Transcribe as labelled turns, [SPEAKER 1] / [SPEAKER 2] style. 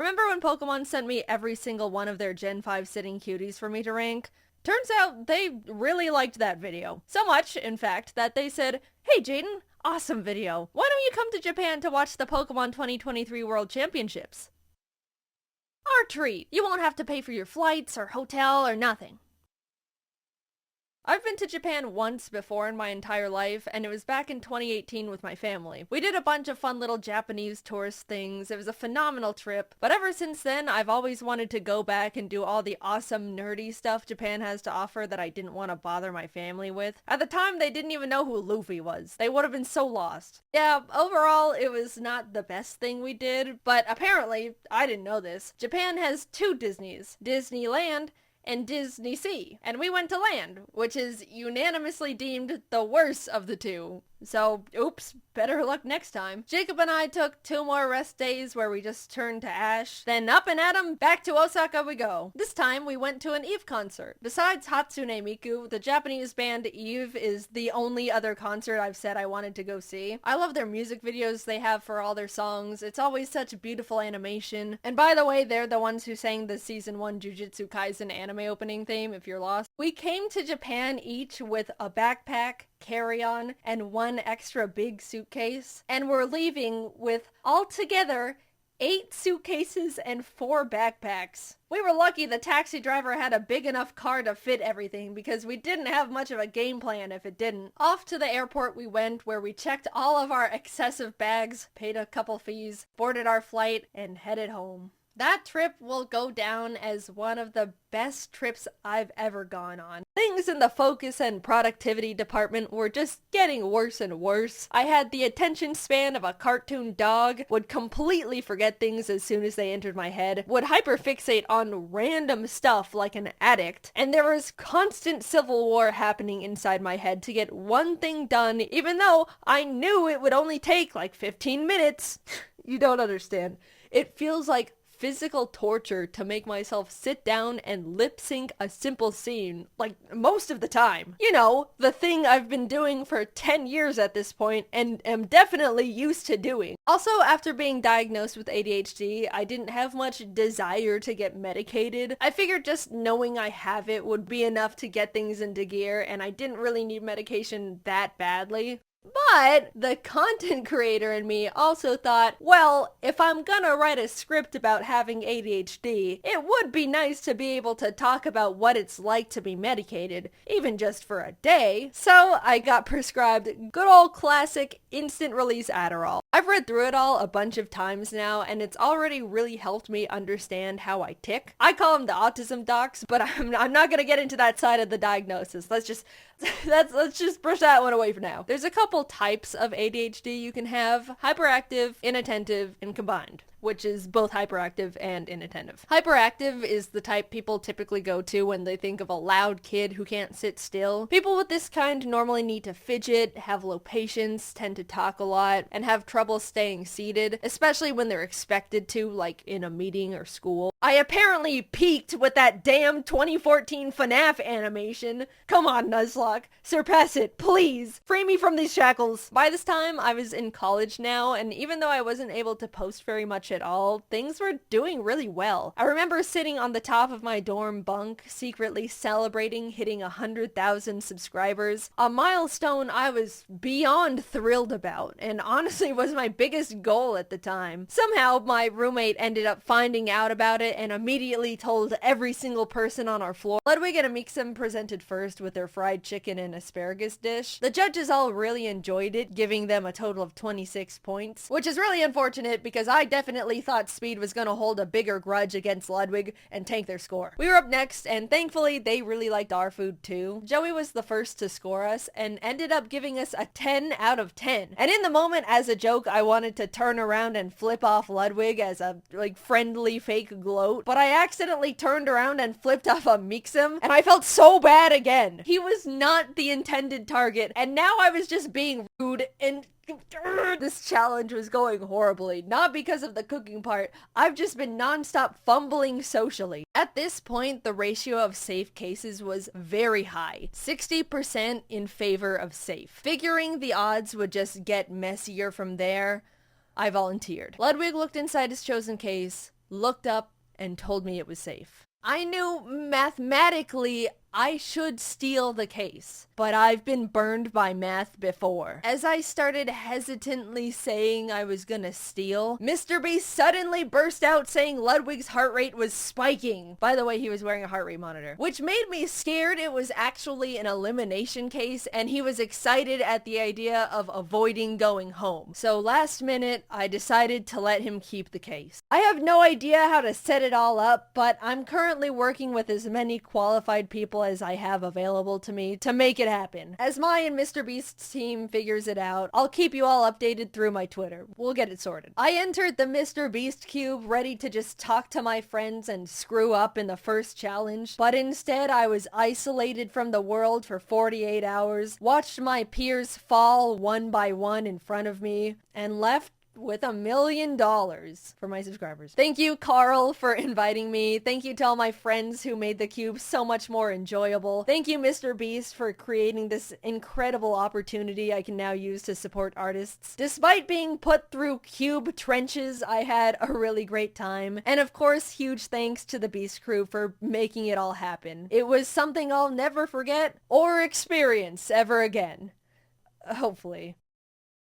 [SPEAKER 1] Remember when Pokemon sent me every single one of their Gen 5 sitting cuties for me to rank? Turns out they really liked that video. So much, in fact, that they said, "Hey Jaiden, awesome video. Why don't you come to Japan to watch the Pokemon 2023 World Championships?" Our treat. You won't have to pay for your flights or hotel or nothing. I've been to Japan once before in my entire life, and it was back in 2018 with my family. We did a bunch of fun little Japanese tourist things. It was a phenomenal trip, but ever since then, I've always wanted to go back and do all the awesome nerdy stuff Japan has to offer that I didn't want to bother my family with. At the time, they didn't even know who Luffy was. They would have been so lost. Yeah, overall, it was not the best thing we did, but apparently, I didn't know this, Japan has two Disneys, Disneyland and Disney Sea. And we went to Land, which is unanimously deemed the worst of the two. So, oops, better luck next time. Jacob and I took 2 more rest days where we just turned to ash. Then up and at 'em, back to Osaka we go. This time we went to an Eve concert. Besides Hatsune Miku, the Japanese band Eve is the only other concert I've said I wanted to go see. I love their music videos they have for all their songs. It's always such beautiful animation. And by the way, they're the ones who sang the season 1 Jujutsu Kaisen anime opening theme, if you're lost. We came to Japan each with a backpack, carry-on, and 1 extra big suitcase, and we're leaving with altogether 8 suitcases and 4 backpacks. We were lucky the taxi driver had a big enough car to fit everything because we didn't have much of a game plan if it didn't. Off to the airport we went, where we checked all of our excessive bags, paid a couple fees, boarded our flight, and headed home. That trip will go down as one of the best trips I've ever gone on. Things in the focus and productivity department were just getting worse and worse. I had the attention span of a cartoon dog, would completely forget things as soon as they entered my head, would hyperfixate on random stuff like an addict, and there was constant civil war happening inside my head to get one thing done, even though I knew it would only take like 15 minutes. You don't understand. It feels like physical torture to make myself sit down and lip sync a simple scene, like most of the time. You know, the thing I've been doing for 10 years at this point and am definitely used to doing. Also, after being diagnosed with ADHD, I didn't have much desire to get medicated. I figured just knowing I have it would be enough to get things into gear, and I didn't really need medication that badly. But the content creator in me also thought, well, if I'm gonna write a script about having ADHD, it would be nice to be able to talk about what it's like to be medicated, even just for a day. So I got prescribed good old classic instant release Adderall. I've read through it all a bunch of times now, and it's already really helped me understand how I tick. I call them the autism docs, but I'm not gonna get into that side of the diagnosis. Let's just brush that one away for now. There's a couple types of ADHD you can have: hyperactive, inattentive, and combined, which is both hyperactive and inattentive. Hyperactive is the type people typically go to when they think of a loud kid who can't sit still. People with this kind normally need to fidget, have low patience, tend to talk a lot, and have trouble staying seated, especially when they're expected to, like in a meeting or school. I apparently peaked with that damn 2014 FNAF animation. Come on, Nuzlocke. Surpass it, please. Free me from these shackles. By this time, I was in college now, and even though I wasn't able to post very much at all, things were doing really well. I remember sitting on the top of my dorm bunk, secretly celebrating hitting 100,000 subscribers, a milestone I was beyond thrilled about, and honestly was my biggest goal at the time. Somehow, my roommate ended up finding out about it and immediately told every single person on our floor. Ludwig and Amixem presented first with their fried chicken and asparagus dish. The judges all really enjoyed it, giving them a total of 26 points, which is really unfortunate because I definitely thought Speed was gonna hold a bigger grudge against Ludwig and tank their score. We were up next, and thankfully they really liked our food too. Joey was the first to score us and ended up giving us a 10 out of 10. And in the moment, as a joke, I wanted to turn around and flip off Ludwig as a friendly fake gloat, but I accidentally turned around and flipped off Amixem, and I felt so bad again. He was not the intended target, and now I was just being rude, and this challenge was going horribly. Not because of the cooking part, I've just been non-stop fumbling socially. At this point, the ratio of safe cases was very high, 60% in favor of safe. Figuring the odds would just get messier from there, I volunteered. Ludwig looked inside his chosen case, looked up, and told me it was safe. I knew mathematically I should steal the case, but I've been burned by math before. As I started hesitantly saying I was gonna steal, MrBeast suddenly burst out saying Ludwig's heart rate was spiking. By the way, he was wearing a heart rate monitor, which made me scared it was actually an elimination case, and he was excited at the idea of avoiding going home. So last minute, I decided to let him keep the case. I have no idea how to set it all up, but I'm currently working with as many qualified people as I have available to me to make it happen. As my and MrBeast's team figures it out, I'll keep you all updated through my Twitter. We'll get it sorted. I entered the MrBeast cube ready to just talk to my friends and screw up in the first challenge, but instead I was isolated from the world for 48 hours, watched my peers fall one by one in front of me, and left with $1 million for my subscribers. Thank you, Carl, for inviting me. Thank you to all my friends who made the cube so much more enjoyable. Thank you, MrBeast, for creating this incredible opportunity I can now use to support artists. Despite being put through cube trenches, I had a really great time. And of course, huge thanks to the Beast crew for making it all happen. It was something I'll never forget or experience ever again. Hopefully.